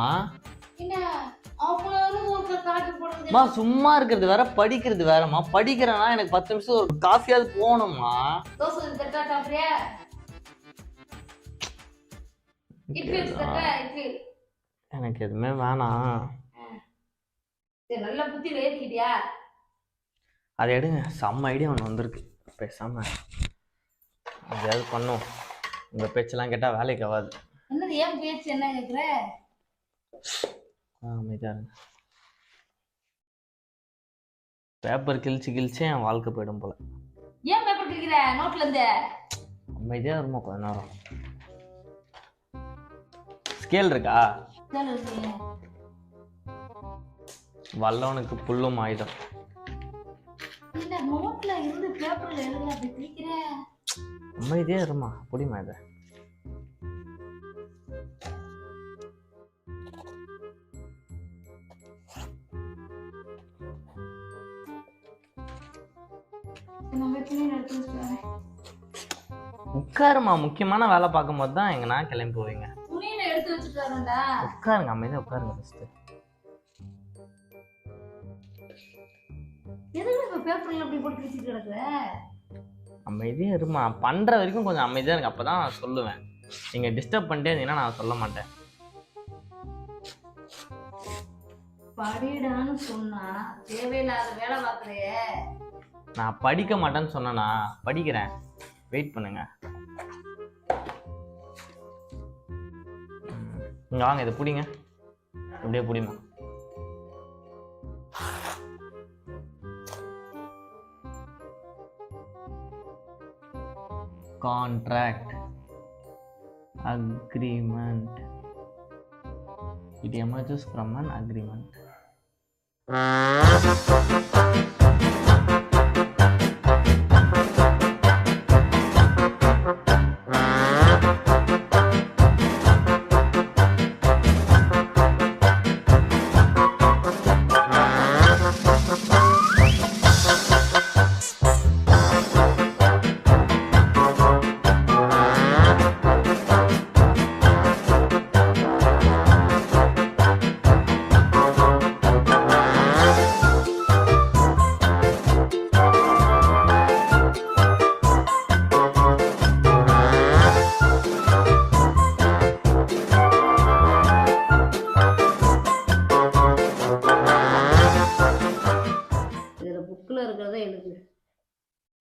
என்ன 1/2 hour ஒரு காஃபி போடுங்க. மா சும்மா இருக்கிறது வேற படிக்கிறது வேறமா. படிக்கிறேன்னா எனக்கு 10 நிமிஷம் ஒரு காஃபியாவது போகணுமா. தோசை தட்டா சாப்பிடுறியா? இட்லி தட்டா இட்லி. எனக்கு எதுவுமே வேணாம். நல்ல புத்தியில ஏறிக்கிட்டியா? அதை எடுங்க, செம்ம ஐடியா ஒன்று வந்திருக்கு. பேசாம எதாவது பண்ணும். உங்க பேச்செல்லாம் கேட்டா வேலைக்கு ஆகாது. என்னது ஏன் பேச்சு என்ன கேட்குற? அமைதியா இருங்க. பேப்பர் கிழிச்சு என் வாழ்க்கை போயிடும் போல. ஏன் பேப்பர் கிழிக்கிற நோட்ல இருந்து? அமைதியா இருமா கொஞ்ச நேரம். ஸ்கேல் இருக்கா? வல்லவனுக்கு புல்லும் ஆயுதம். இந்த நோட்ல இருந்து பேப்பர்ல எழுதுற அப்படி கிழிக்கிற. அமைதியா இருமா, புடிமா இத. உட்காருமா, முக்கியமான வேலை பார்க்கும் போது தான் எங்கன்னா கிளம்பி போவீங்க. துணியில எடுத்து வச்சுட்டாருடா. உட்காருங்க, அமைதியா உட்காருங்க ஃபர்ஸ்ட். எதுக்கு இந்த பேப்பர்ல அப்படி போட்டு கிழிச்சிட்டு கிடக்குற? அமைதியா இருமா, பண்ற வரைக்கும் கொஞ்சம் அமைதியா இருக்கு, அப்பதான் நான் சொல்லுவேன். நீங்க டிஸ்டர்ப் பண்ணிட்டே இருந்தீங்கன்னா நான் சொல்ல மாட்டேன். படிடான்னு சொன்னா தேவையில்லாத வேலை பார்க்கலையே. நான் படிக்க மாட்டேன்னு சொன்னா படிக்கிறேன், வெயிட் பண்ணுங்க. இங்கே வாங்க இதை பிடிங்க, அப்படியே பிடிமா. Contract, agreement. It emerges from an agreement.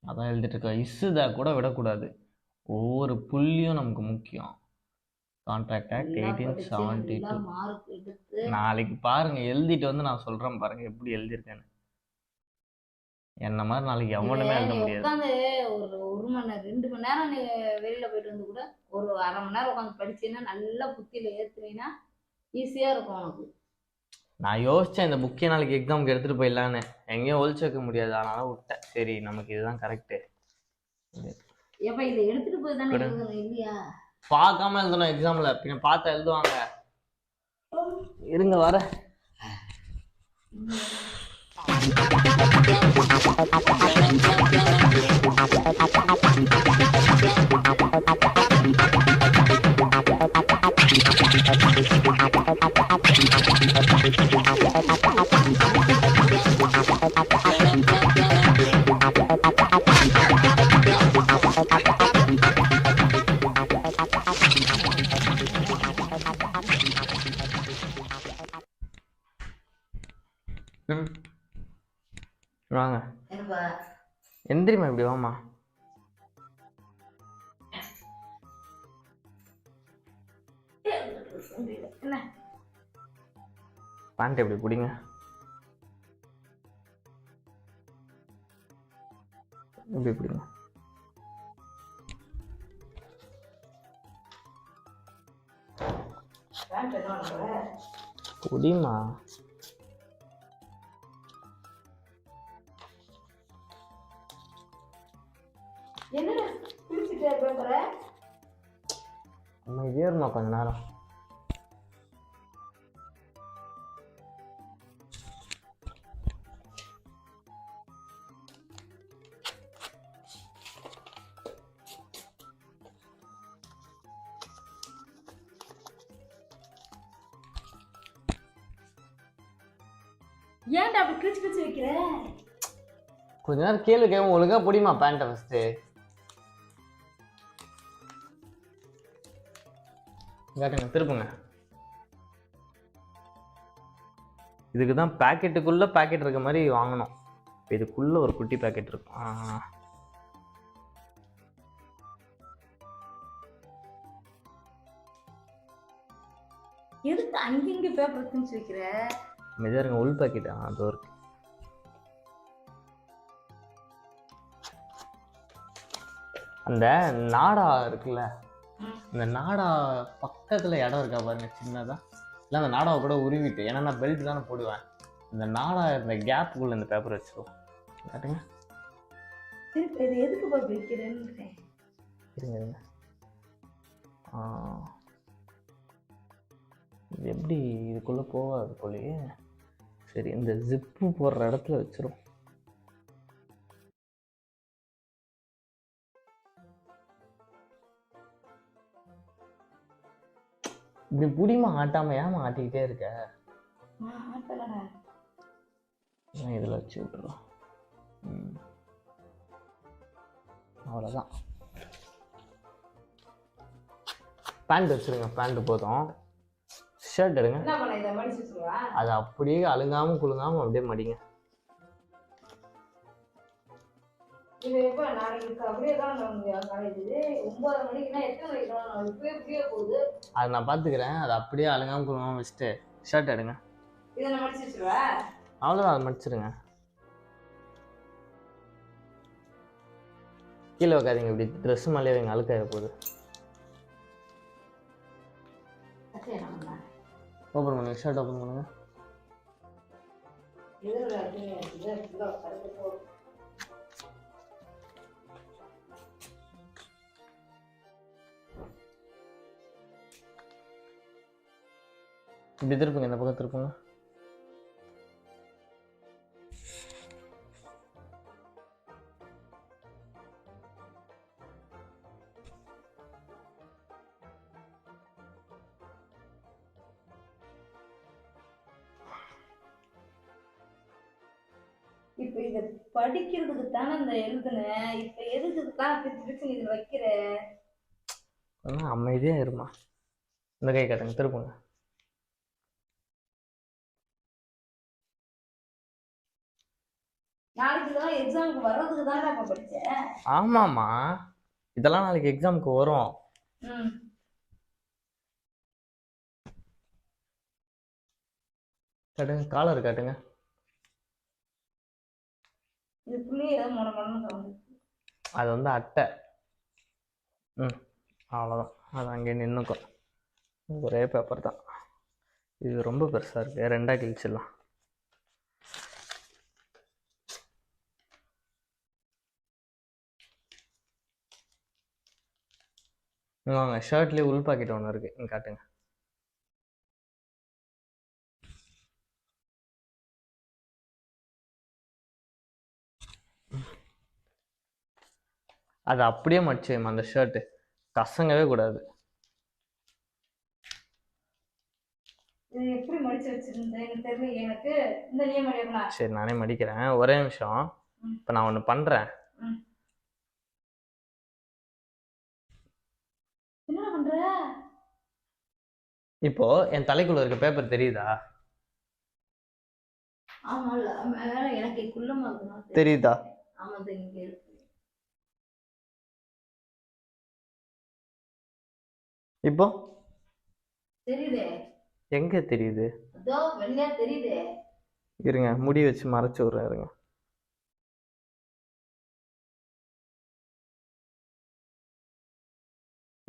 அதான் எழுதிட்டு இருக்க. இஸ்ஸுதா கூட விடக்கூடாது, ஒவ்வொரு புள்ளியும் நமக்கு முக்கியம். Contract act 1872. நாளைக்கு பாருங்க எழுதிட்டு வந்து நான் சொல்றேன் பாருங்க எப்படி எழுதியிருக்கேன்னு. என்ன மாதிரி நாளைக்கு எவனுமே எழுத முடியாது. உட்காந்து ஒரு மணி நேரம் 2 மணி நேரம் நீ வெளியில போயிட்டு வந்து கூட ஒரு அரை மணி நேரம் உட்காந்து படிச்சீங்கன்னா நல்லா புத்தியில ஏத்துனீங்கன்னா ஈஸியா இருக்கும் உனக்கு. நான் யோசிச்சேன் இந்த புக்கே நாளைக்கு எக்ஸாமுக்கு எடுத்துட்டு போயிடலான்னு, எங்கேயும் ஒழிச்சு வைக்க முடியாது, அதனால விட்டேன். சரி நமக்கு இதுதான் கரெக்டு. ஏப்பா இதை எடுத்துட்டு போய் தானே எழுதணும் இல்லையா? பார்க்காம எழுதணும் எக்ஸாம்ல, பின்ன பார்த்தா எழுதுவாங்க. இருங்க வர. வாங்க எந்திரிமா, இப்படி வாமா. பேண்ட் எப்படி பிடிங்க, இப்படி பிடிங்க. புடிமா. அமைதியா இருமா கொஞ்ச நேரம். ஏன்டா அப்படி கிழிச்சு கிழிச்சு வைக்கிற? கொஞ்ச நேரம் கேள்வி கேட்கும், ஒழுங்கா பிடிமா பேண்ட்டை ஃபர்ஸ்ட். காட்டுங்க, திருப்புங்க. இதுக்கு தான் பேக்கெட்டுக்குள்ள பேக்கெட் இருக்க மாதிரி வாங்கணும். இதுக்குள்ள ஒரு குட்டி பேக்கெட் இருக்கும். எதுக்கு அங்கிங்க பேப்பர் திணிச்சு வைக்கிற? மெஜருங்க, உள் பாக்கெட் அதோ இருக்கு. அந்த நாடா இருக்குல்ல, இந்த நாடா பக்கத்துல இடம் இருக்கா பாருங்க சின்னதா, இல்லை அந்த நாடாவை கூட உருவிட்டு, ஏன்னா நான் பெல்ட் தானே போடுவேன், இந்த நாடா இந்த கேப்புக்குள்ள இந்த பேப்பர் வச்சுருவோம். காட்டுங்க. இது எதுக்கு போய் வைக்கிறேன்னு இருங்க இருங்க. இது எப்படி இதுக்குள்ள போகாது போலயே. சரி, இந்த ஜிப்பு போடுற இடத்துல வச்சிரும். இப்படி புடிமா, ஆட்டாம ஏமா ஆட்டிக்கிட்டே இருக்க? இதுல வச்சு விட்டுறோம். அவ்வளோதான். பேண்ட் வச்சிருங்க, பேண்ட் போதும். ஷர்ட் எடுங்க, அது அப்படியே அழுங்காம குழுங்காம அப்படியே மடிங்க. இது எப்ப நாளைக்கு அப்படியே தான் காலேஜ் 9 மணிக்குன்னா எத்தனை மணிக்கு நான் இப்பவே போகுது. அதை நான் பார்த்துக்கிறேன். அதை அப்படியே அழுங்காம குழுங்காம வச்சுட்டு ஷர்ட் எடுங்க. இதை நான் மடிச்சு வச்சுருவா. அவ்வளோதான், அதை மடிச்சிருங்க. கீழே வைக்காதீங்க, இப்படி ட்ரெஸ் மேலே வைங்க, அழுக்காயிட போகுது. ஓப்பன் பண்ணுங்க, ஷர்ட் ஓப்பன் பண்ணுங்க. இப்படி திருப்புங்க, இந்த பக்கம் திருப்புங்க. இப்ப இத படிக்கிறதுக்கு தானே இந்த எழுதுனேன். இப்ப எதுக்கு தான் பிரிச்சு இதுல வைக்கிற? அமைதியா இருமா. இந்த கை காட்டுங்க, திருப்புங்க. நாளைக்கு தான் எக்ஸாமுக்கு வர்றதுக்கு தானே அப்ப படிச்சேன். ஆமாமா, இதெல்லாம் நாளைக்கு எக்ஸாமுக்கு வரும். காட்டுங்க, காலர் காட்டுங்க. இதுக்குள்ளேயே ஏதோ மொடமொடன்னு அது வந்து அட்டை. அவ்வளோதான், அது அங்கே நின்றுக்கும். ஒரே பேப்பர் தான். இது ரொம்ப பெருசாக இருக்குது, 2ஆக கிழிச்சிடலாம். வாங்க, ஷர்ட்லேயே உள் பாக்கெட் ஒன்று இருக்குது, இங்கே காட்டுங்க. அது அப்படியே மடிச்சு அந்த ஷர்ட்டு கசங்கவே கூடாது. இது எப்படி மடிச்சு வச்சிருந்தேன் எனக்கு தெரியல. எனக்கு இந்த நீ மடிக்கலாம். சரி, நானே மடிக்கிறேன், ஒரே நிமிஷம். இப்போ நான் ஒன்று பண்ணுறேன். என்ன பண்ற? இப்போ என் தலைக்குள்ள இருக்க பேப்பர் தெரியுதா? ஆமால, மேல எனக்கு குள்ளமா இருக்கு. தெரியுதா? ஆமா, இங்க இருக்கு. இப்போ தெரியுதே. எங்க தெரியுது? அதோ வெள்ளையா தெரியுதே. இருங்க, முடி வச்சு மறைச்சு விடுறேன். இருங்க.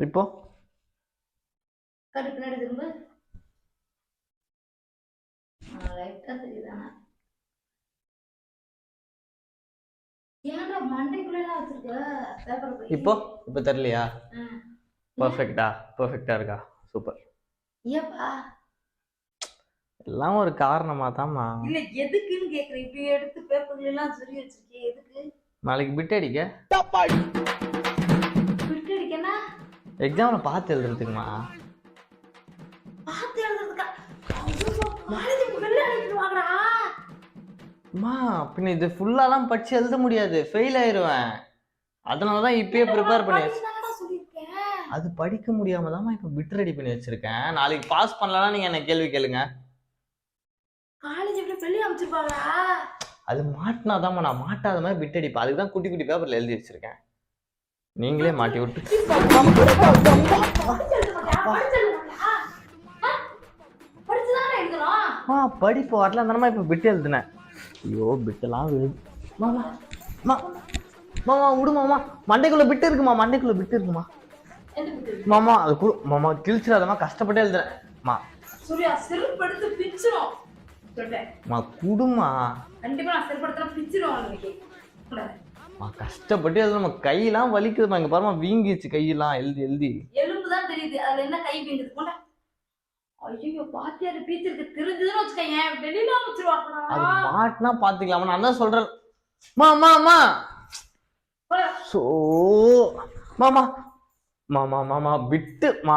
இப்போ கட்டு பின்னாடி திரும்ப. லைட்டா தெரியுதானா? ஏன்டா மண்டைக்குள்ள வச்சிருக்க பேப்பர்? இப்போ இப்போ தெரியலையா? பர்ஃபெக்டா இருக்கா? சூப்பர். ஏப்பா எல்லாம் ஒரு காரணமா தான்மா. இல்ல எதுக்குன்னு கேக்குறேன். இப்படி எடுத்து பேப்பர்ல எல்லாம் சொல்லி வச்சிருக்கே, எதுக்கு? நாளைக்கு பிட் அடிக்க. பிட் அடிக்கனா? எக்ஸாம்ல பார்த்து எழுதுறதுக்குமா? பார்த்து எழுதுறதுக்கா? காலேஜுக்கு வெளில அனுப்பிட்டு வாங்கடா. அம்மா, பின்ன இது ஃபுல்லாலாம் படிச்சு எழுத முடியாது, ஃபெயில் ஆயிருவேன். அதனால தான் இப்பயே ப்ரிப்பேர் பண்ணி. அது படிக்க முடியாம தான் இப்போ பிட் ரெடி பண்ணி வச்சிருக்கேன். நாளைக்கு பாஸ் பண்ணலன்னா நீங்க என்ன கேள்வி கேளுங்க. காலேஜ் எப்படி வெளிய அனுப்பிச்சிருப்பாங்களா? அது மாட்டினாதாம்மா, நான் மாட்டாத மாதிரி பிட் அடிப்பேன். அதுக்கு தான் குட்டி குட்டி பேப்பர்ல எழுதி வச்சிருக்கேன். நீங்களே மாட்டி விட்டு. படிப்பு வரல தானமா இப்போ பிட் எழுதுனேன். ஐயோ, பிட்டெல்லாம் மாமா மாமா விடுமாமா, மண்டைக்குள்ள பிட்டு இருக்குமா, மண்டைக்குள்ள பிட்டு இருக்குமா மாமா. அது மாமா கிழிச்சிடாதமா, கஷ்டப்பட்டு எழுதுறேன். மா சூர்யா, செருப்படுத்து பிச்சிரும் சொல்றேன். மா குடுமா, கண்டிப்பா நான் செருப்படுத்தல பிச்சிரும் உங்களுக்கு. கஷ்டப்பட்டு எழுதுமா, கையெல்லாம் வலிக்குதுமா. இங்க பாருமா, வீங்கிச்சு கையெல்லாம் எழுதி எழுதி. எலும்பு தான் தெரியுது, அதுல என்ன கை வீங்குது? போண்டா. ஐயோ, பாத்தியாரு பீச்சிருக்கு தெரிஞ்சதுன்னு வச்சுக்கோங்க, வெளியில வச்சிருவாங்க. அது மாட்டினா பாத்துக்கலாமா, நான் தான் சொல்றேன். மாமா மா சோ மாமா மாமா மாமா விட்டு மா.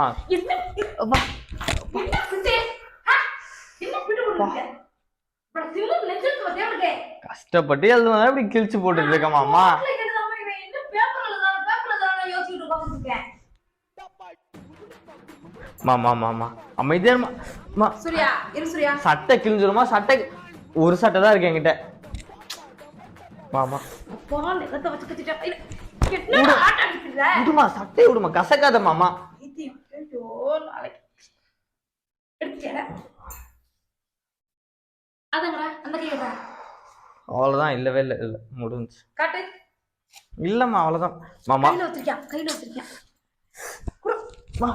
கஷ்டப்பட்டு எழுதுனா இப்படி கிழிச்சு போட்டுட்டு இருக்க மாமா. மாமா மாமா அமைதியா சூர்யா, இரு சூர்யா. சட்டை கிழிஞ்சிருமா? சட்டை ஒரு சட்டை தான் இருக்கு என்கிட்ட. மாமா அப்பா நெகத்தை வச்சு கத்திட்டா கையில என்ன ஆட்ட அடிக்கிற விடுமா, சட்டை விடுமா, கசக்காத மாமா. ஐயோ நாளைக்கு எடுத்துட்டேடா அதங்கடா அந்த கையடா அவ்வளவுதான். இல்லவே இல்லை, இல்லை முடிஞ்சு. காட்டு இல்லம்மா அவ்வளவுதான் மாமா. கையில வச்சிருக்கேன் மா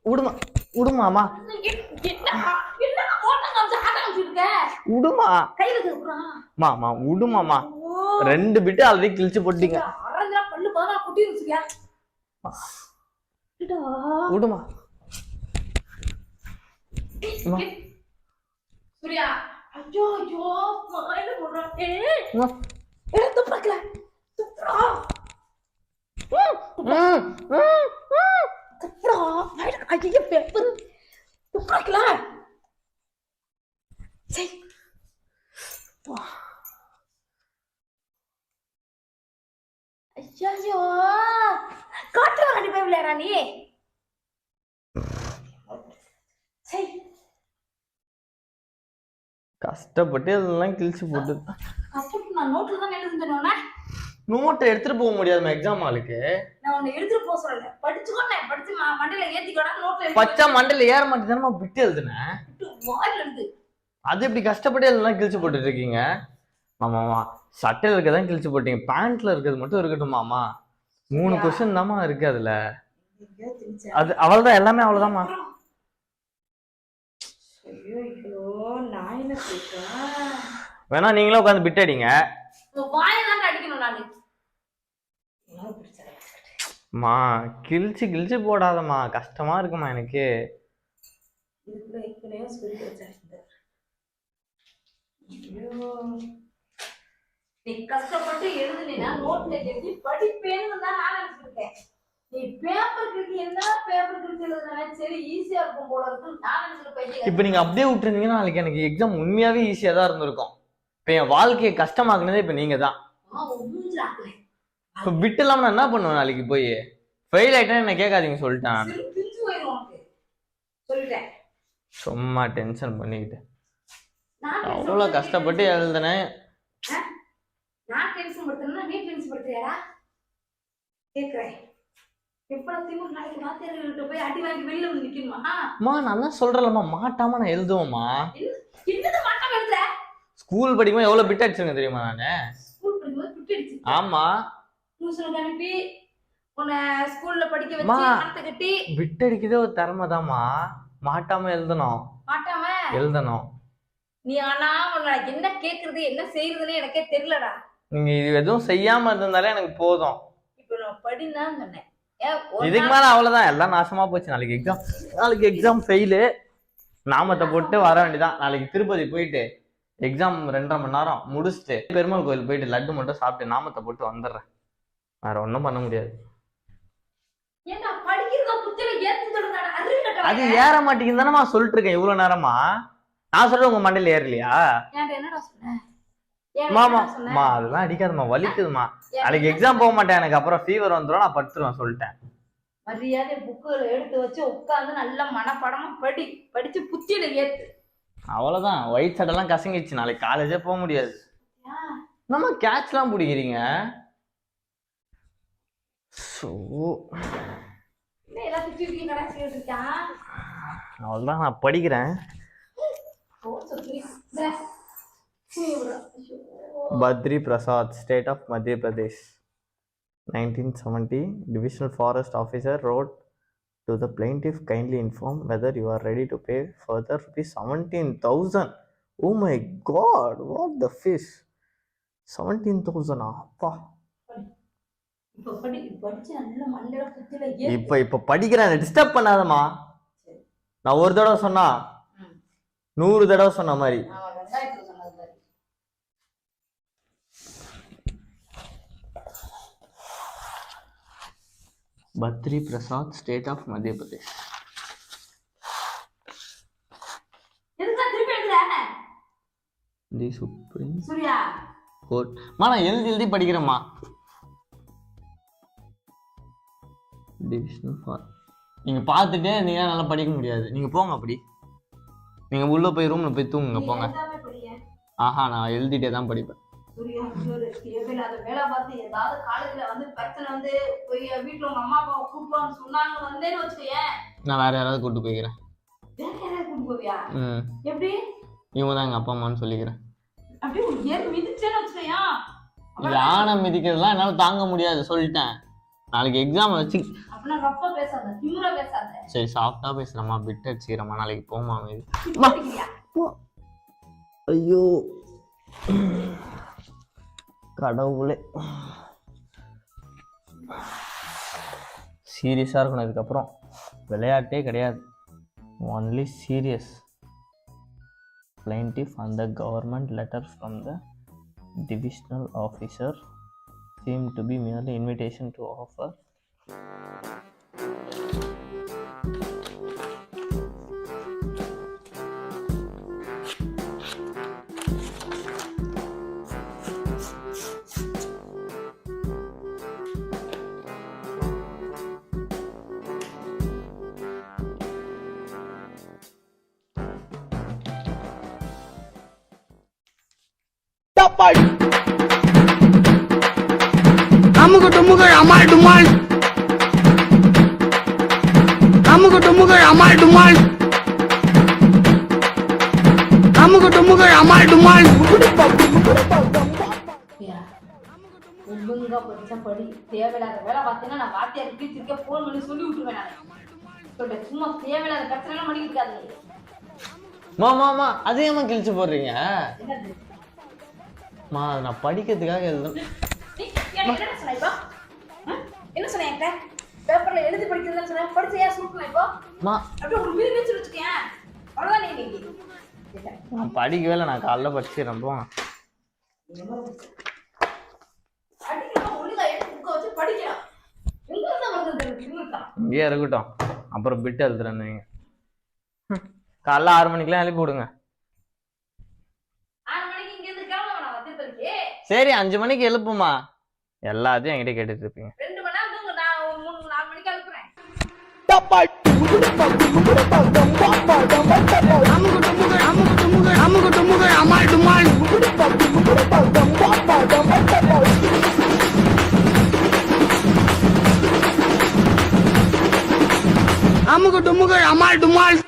விடுமா, விடுமாமா, என்ன ஓட்டங்க வந்து ஆட்ட அடிச்சிருக்க விடுமா. கையில இருக்குறா மாமா விடுமாமா. 2 பிட்டு ஆல்ரெடி கிழிச்சு போட்டீங்க. அரஞ்சா பல்லு பதினா குட்டி இருந்துச்சியா விடுமா. சூர்யா ஐயோ கையில போடுறா எடுத்து பக்கல துப்புறா துப்புறா ஐயோ பேப்பர் துப்புறக்கல சரி ஐயோ காட்டு வரடி போய் விளையாடா நீ சரி கஷ்டப்பட்டு அதெல்லாம் கிழிச்சு போட்டு அப்படி நான் நோட்ல தான் எழுதுனேனா நோட்டை எடுத்துட்டு போக முடியாதுமா எக்ஸாம் ஹாலுக்கு. நான் உன்னை எடுத்துட்டு போக சொல்லல படிச்சுக்கோனே படிச்சு மண்டையில ஏத்திக்கோடா நோட்ல பச்சா மண்டையில ஏற மாட்டேதானமா பிட்டு எழுதுனேன். வாயில எழுது அது எப்படி கஷ்டப்பட்டு அதெல்லாம் கிழிச்சு போட்டுட்டு இருக்கீங்க மாமாமா. சட்டையில இருக்கதான் கிழிச்சு போட்டீங்க, பேண்ட்ல இருக்கிறது மட்டும் இருக்கட்டும் மாமா. 3 கொஸ்டின் தாமா இருக்கு அதுல. அது அவ்வளவுதான், எல்லாமே அவ்வளவுதான்மா. ஐயோ நான் என்ன கேக்குறேன் வேணா நீங்களும் உட்காந்து பிட் அடிங்க. வாயெல்லாம் அடிக்கணும் நானு மா கிழிச்சு கிழிச்சு போடாதம்மா, கஷ்டமா இருக்குமா எனக்கு. நீ கஷ்டப்பட்டு எழுதுனா நோட்ல எழுதி படிப்பேன்னு தான் நான் நினைச்சிருக்கேன். நீ பேப்பர் கிழிச்சு என்ன பேப்பர் கிழிச்சு எழுதுனா சரி ஈஸியா இருக்கும் போல இருக்கு நான் நினைச்சிருப்பேன். இப்ப நீங்க அப்படியே விட்டுருந்தீங்கன்னா நாளைக்கு எனக்கு எக்ஸாம் உண்மையாவே ஈஸியா தான் இருந்திருக்கும். இப்ப என் வாழ்க்கையை கஷ்டமாக்குனதே இப்ப நீங்க தான். இப்ப பிட் இல்லாம நான் என்ன பண்ணுவேன் நாளைக்கு போய்? ஃபெயில் ஆயிட்டா என்ன கேட்காதீங்க சொல்லிட்டேன். சும்மா டென்ஷன் பண்ணிக்கிட்டு அவ்வளவு கஷ்டப்பட்டு எழுதுனேன். நான் டென்ஷன் படுத்தேன்னா நீ டென்ஷன் படுத்துறியாடா கேக்குறேன். எப்படியும் நாளைக்கு வாத்தியார்கிட்ட போய் அடி வாங்கி வெளில வந்து நிக்கணுமா? அம்மா நான் தான் சொல்றேன்மா, மாட்டாம நான் எழுதுவேம்மா. என்னது மாட்டாம எழுதுற? ஸ்கூல் படிக்கும்போது எவ்வளவு பிட் அடிச்சிருங்க தெரியுமா நானு? ஸ்கூல் படிக்கும்போது பிட் அடிச்சு? ஆமா. டியூஷனுக்கு அனுப்பி உன்னை ஸ்கூல்ல படிக்க வச்சு பணத்தை கட்டி பிட் அடிக்கிறதே ஒரு திறமைதாம்மா. மாட்டாம எழுதணும், மாட்டாம எழுதணும். நீ ஆனா உன்னை என்ன கேக்குறது என்ன செய்யறதுன்னு எனக்கே தெரியலடா. நீங்க இது எதுவும் செய்யாம இருந்தாலே எனக்கு போதும். இப்ப நான் படினான்னு சொன்னேன். இதுக்கு மேல அவ்வளவுதான், எல்லாம் நாசமா போச்சு. நாளைக்கு எக்ஸாம் ஃபெயிலு. நாமத்தை போட்டு வர வேண்டியதான். நாளைக்கு திருப்பதி போயிட்டு எக்ஸாம் 2.5 மணி நேரம் முடிச்சுட்டு பெருமாள் கோயில் போயிட்டு லட்டு மட்டும் சாப்பிட்டு நாமத்தை போட்டு வந்துடுறேன். வேற ஒன்றும் பண்ண முடியாது. அது ஏற மாட்டேங்குது தானேமா சொல்லிட்டு இருக்கேன் இவ்வளவு நேரமா. நான் சொல்றேன் உங்க மண்டையில ஏறலையா? மாமா அதெல்லாம் அடிக்காதுமா, வலிக்குதுமா. நாளைக்கு எக்ஸாம் போக மாட்டேன், எனக்கு அப்புறம் ஃபீவர் வந்துடும், நான் படுத்துருவேன் சொல்லிட்டேன். மரியாதை புக்குகளை எடுத்து வச்சு உட்காந்து நல்லா மனப்படமா படிச்சு புத்தியில ஏத்து. அவ்வளவுதான். ஒயிட் சட்டெல்லாம் கசங்கிடுச்சு, நாளைக்கு காலேஜே போக முடியாது. நம்ம கேட்ச்லாம் பிடிக்கிறீங்க. அவ்வளவுதான், நான் படிக்கிறேன். Badri Prasad, State of Madhya Pradesh, 1970. Divisional Forest Officer wrote to the plaintiff, kindly inform whether you are ready to pay further ₹17,000. Oh my God, what the fish? 17,000 அப்பா. இப்ப படிக்கிறேன், டிஸ்டர்ப் பண்ணாதம்மா. நான் ஒரு தடவை சொன்னா 100 தடவை சொன்ன மாதிரி. Badri Prasad, State of Madhya Pradesh. The Supreme Court. நான் எழுதி படிக்கிறேம்மா. டிவிஷனல் ஃபார் நீங்க பார்த்துட்டே நீங்க நல்லா படிக்க முடியாது. நீங்க போங்க, அப்படி நீங்க உள்ள போய் ரூம்ல போய் தூங்குங்க போங்க. ஆஹா நான் எழுதிட்டே தான் படிப்பேன். சூர்யா தேவையில்லாத வேலை பார்த்து ஏதாவது காலேஜ்ல வந்து பிரச்சனை வந்து போய் வீட்டுல உங்க அம்மா அப்பாவை கூப்பிடுவான்னு சொன்னாங்க வந்தேன்னு வச்சுக்கோயேன், நான் வேற யாராவது கூட்டு போய்க்கிறேன். வேற யாராவது கூப்பிட்டு போவியா? எப்படி? இவங்க தான் எங்க அப்பா அம்மான்னு சொல்லிக்கிறேன். அப்படியே ஒரு ஏறி மிதிச்சேன்னு வச்சுக்கோயேன். இது ஆனை மிதிக்கிறதுலாம் என்னால தாங்க முடியாது சொல்லிட்டேன். நாளைக்கு எக்ஸாம் வச்சு அப்படின்னா ரப்பா பேசாத, திமிரா பேசாத. சரி சாஃப்டா பேசுறமா, பிட் அடிச்சுக்கிறமா, நாளைக்கு போமா மீது. ஐயோ கடவுளே, சீரியஸா இருக்கணும். இதுக்கப்புறம் விளையாட்டே கிடையாது, only serious. plaintiff and the government letter from the divisional officer seemed to be merely invitation to offer அமுகு டுமுகு அமால் டுமால், அமுகு டுமுகு அமால் டுமால், அமுகு டுமுகு அமால் டுமால். ஒழுங்கா படிச்சா படி, தேவையில்லாத வேலை பார்த்தீங்கன்னா நான் வாத்தியார் டீச்சருக்கே போன் பண்ணி சொல்லி விட்டுருவேன். நான் சொல்றேன், சும்மா தேவையில்லாத பிரச்சனை எல்லாம் பண்ணிக்கிட்டு மாமா அதையம்மா கிழிச்சு போடுறீங்க. என்னது மா நான் படிக்கிறதுக்காக எழுதணும். என்ன சொன்ன இப்போ? என்ன சொன்ன என்கிட்ட? பேப்பர்ல எழுதி படிக்கிறதுன்னு சொன்ன, படிச்சையா சுருக்கலாம் இப்போ? மா அப்படியே ஒரு மீறி வச்சு வச்சுக்கேன், அவ்வளோதான். நீங்க நான் படிக்கவே இல்லை, நான் காலைல படிச்சுக்கிறேன். போங்க. அடிக்கலாம், ஒழுங்கா எடுத்து புக்கை வச்சு படிக்கலாம். எங்க இருந்தா வருது இன்னும் இங்கேயே இருக்கட்டும், அப்புறம் பிட் எழுதுறேன்னு வைங்க. காலைல 6 மணிக்கெல்லாம் எழுப்பி விடுங்க. 6 மணிக்கு இங்க இருந்து கிளம்ப வேணாம் வத்திரத்துக்கு. சரி 5 மணிக்கு எழுப்புமா, எல்லாத்தையும் என்கிட்ட கேட்டுட்டு இருப்பீங்க. 2 மணி நேரம் தூங்க, நான் 3-4 மணிக்கு அனுப்புறேன். அமுகு டுமுகு அமுகு டுமுகு அமுகு டுமுகு அமால் டுமால், அமுகு டுமுகு அமால் டுமால்.